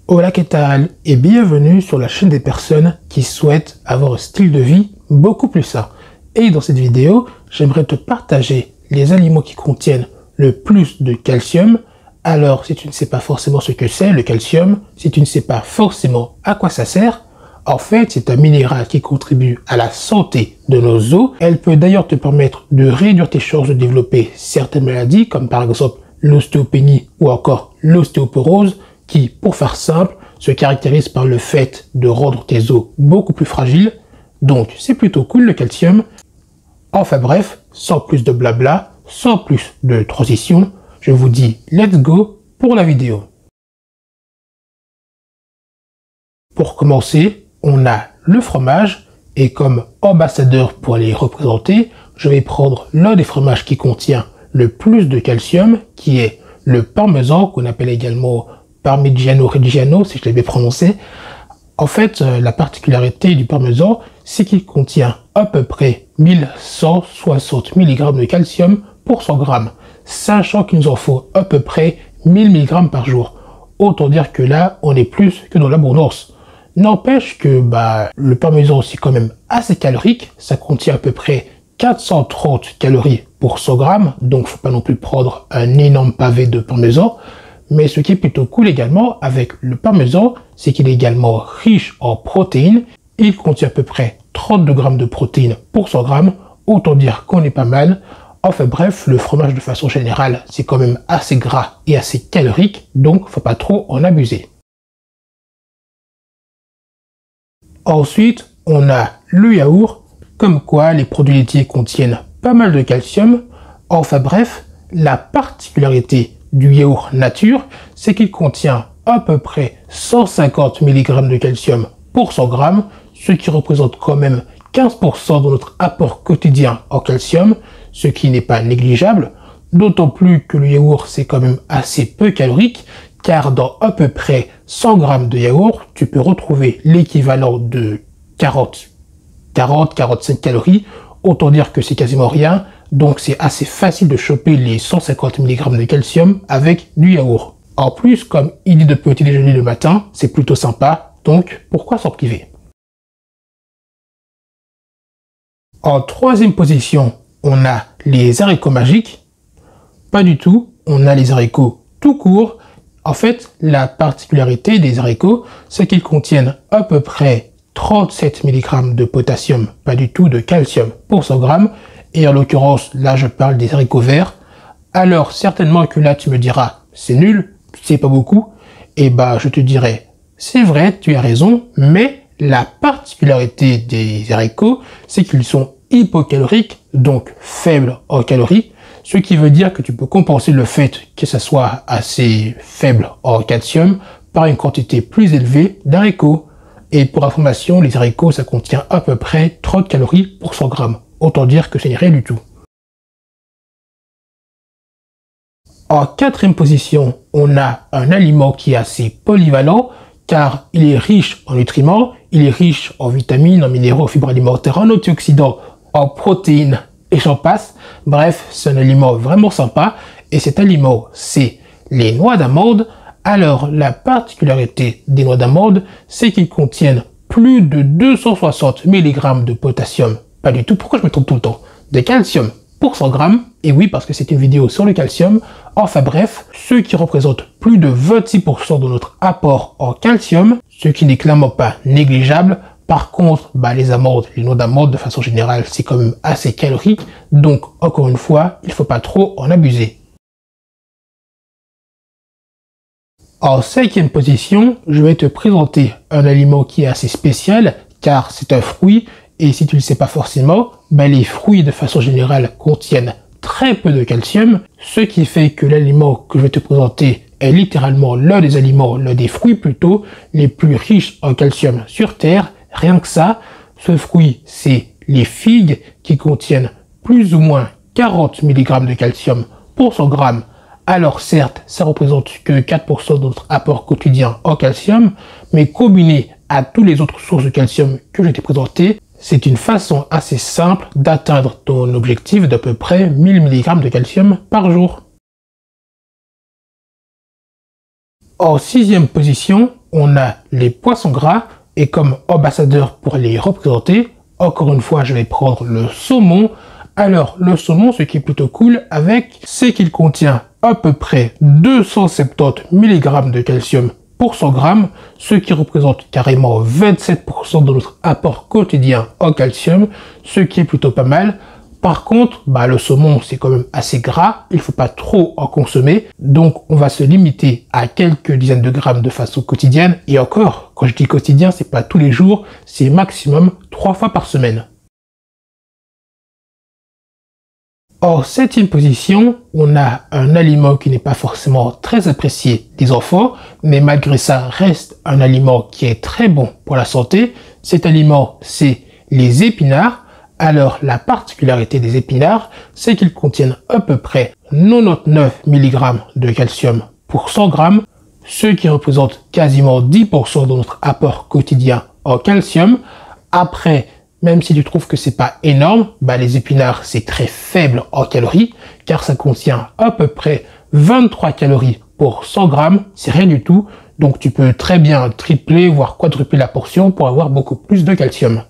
Hola, ¿qué tal? Et bienvenue sur la chaîne des personnes qui souhaitent avoir un style de vie beaucoup plus sain. Et dans cette vidéo, j'aimerais te partager les aliments qui contiennent le plus de calcium. Alors, si tu ne sais pas forcément ce que c'est, le calcium, si tu ne sais pas forcément à quoi ça sert, en fait, c'est un minéral qui contribue à la santé de nos os. Elle peut d'ailleurs te permettre de réduire tes chances de développer certaines maladies, comme par exemple l'ostéopénie ou encore l'ostéoporose, qui, pour faire simple, se caractérise par le fait de rendre tes os beaucoup plus fragiles. Donc, c'est plutôt cool le calcium. Enfin bref, sans plus de blabla, sans plus de transition, je vous dis let's go pour la vidéo. Pour commencer, on a le fromage et comme ambassadeur pour les représenter, je vais prendre l'un des fromages qui contient le plus de calcium, qui est le parmesan, qu'on appelle également Parmigiano Reggiano, si je l'ai bien prononcé. En fait, la particularité du parmesan, c'est qu'il contient à peu près 1160 mg de calcium pour 100 g, sachant qu'il nous en faut à peu près 1000 mg par jour. Autant dire que là, on est plus que dans l'abondance. N'empêche que le parmesan, c'est quand même assez calorique. Ça contient à peu près 430 calories pour 100 g, donc faut pas non plus prendre un énorme pavé de parmesan. Mais ce qui est plutôt cool également avec le parmesan, c'est qu'il est également riche en protéines. Il contient à peu près 32 g de protéines pour 100 g, autant dire qu'on est pas mal. Enfin bref, le fromage de façon générale, c'est quand même assez gras et assez calorique, donc faut pas trop en abuser. Ensuite, on a le yaourt, comme quoi les produits laitiers contiennent pas mal de calcium. Enfin bref, la particularité du yaourt nature, c'est qu'il contient à peu près 150 mg de calcium pour 100 g, ce qui représente quand même 15% de notre apport quotidien en calcium, ce qui n'est pas négligeable, d'autant plus que le yaourt c'est quand même assez peu calorique, car dans à peu près 100 g de yaourt, tu peux retrouver l'équivalent de 40-45 calories, autant dire que c'est quasiment rien. Donc c'est assez facile de choper les 150 mg de calcium avec du yaourt. En plus, comme idée de petit déjeuner le matin, c'est plutôt sympa, donc pourquoi s'en priver? En troisième position, on a les haricots magiques. Pas du tout, on a les haricots tout court. En fait, la particularité des haricots, c'est qu'ils contiennent à peu près 37 mg de potassium, pas du tout de calcium pour 100 g. Et en l'occurrence, là je parle des haricots verts. Alors certainement que là tu me diras, c'est nul, c'est pas beaucoup. Et je te dirais, c'est vrai, tu as raison, mais la particularité des haricots, c'est qu'ils sont hypocaloriques, donc faibles en calories. Ce qui veut dire que tu peux compenser le fait que ça soit assez faible en calcium par une quantité plus élevée d'haricots. Et pour information, les haricots, ça contient à peu près 30 calories pour 100 g. Autant dire que ce n'est rien du tout. En quatrième position, on a un aliment qui est assez polyvalent, car il est riche en nutriments, il est riche en vitamines, en minéraux, en fibres alimentaires, en antioxydants, en protéines, et j'en passe. Bref, c'est un aliment vraiment sympa, et cet aliment, c'est les noix d'amande. Alors, la particularité des noix d'amande, c'est qu'ils contiennent plus de 260 mg de potassium. Pas du tout, pourquoi je me trompe tout le temps? De calcium pour 100 g, et oui, parce que c'est une vidéo sur le calcium. Enfin bref, ce qui représente plus de 26% de notre apport en calcium, ce qui n'est clairement pas négligeable. Par contre, les amandes, les noix d'amande de façon générale, c'est quand même assez calorique, donc encore une fois, il ne faut pas trop en abuser. En cinquième position, je vais te présenter un aliment qui est assez spécial, car c'est un fruit, et si tu ne le sais pas forcément, les fruits de façon générale contiennent très peu de calcium, ce qui fait que l'aliment que je vais te présenter est littéralement l'un des fruits plutôt, les plus riches en calcium sur Terre. Rien que ça, ce fruit, c'est les figues qui contiennent plus ou moins 40 mg de calcium pour 100 g. Alors certes, ça représente que 4% de notre apport quotidien en calcium, mais combiné à toutes les autres sources de calcium que je t'ai présentées, c'est une façon assez simple d'atteindre ton objectif d'à peu près 1000 mg de calcium par jour. En sixième position, on a les poissons gras et comme ambassadeur pour les représenter, encore une fois, je vais prendre le saumon. Alors, le saumon, ce qui est plutôt cool avec, c'est qu'il contient à peu près 270 mg de calcium pour 100 grammes, ce qui représente carrément 27% de notre apport quotidien en calcium, ce qui est plutôt pas mal. Par contre, le saumon, c'est quand même assez gras, il faut pas trop en consommer, donc on va se limiter à quelques dizaines de grammes de façon quotidienne, et encore, quand je dis quotidien, c'est pas tous les jours, c'est maximum 3 fois par semaine. En 7e position, on a un aliment qui n'est pas forcément très apprécié des enfants, mais malgré ça reste un aliment qui est très bon pour la santé. Cet aliment, c'est les épinards. Alors, la particularité des épinards, c'est qu'ils contiennent à peu près 99 mg de calcium pour 100 grammes, ce qui représente quasiment 10% de notre apport quotidien en calcium. Après, même si tu trouves que c'est pas énorme, les épinards, c'est très faible en calories, car ça contient à peu près 23 calories pour 100 grammes, c'est rien du tout. Donc, tu peux très bien tripler, voire quadrupler la portion pour avoir beaucoup plus de calcium.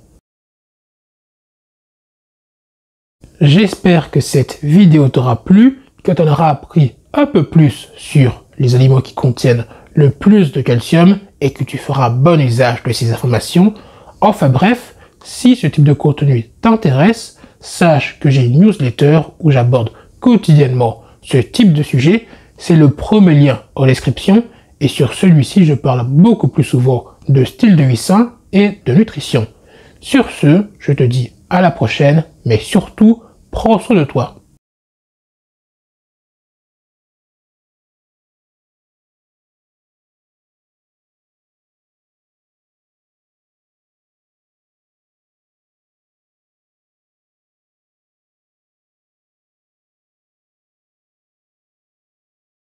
J'espère que cette vidéo t'aura plu, que tu en auras appris un peu plus sur les aliments qui contiennent le plus de calcium et que tu feras bon usage de ces informations. Enfin bref, si ce type de contenu t'intéresse, sache que j'ai une newsletter où j'aborde quotidiennement ce type de sujet. C'est le premier lien en description et sur celui-ci, je parle beaucoup plus souvent de style de vie sain et de nutrition. Sur ce, je te dis à la prochaine, mais surtout, prends soin de toi.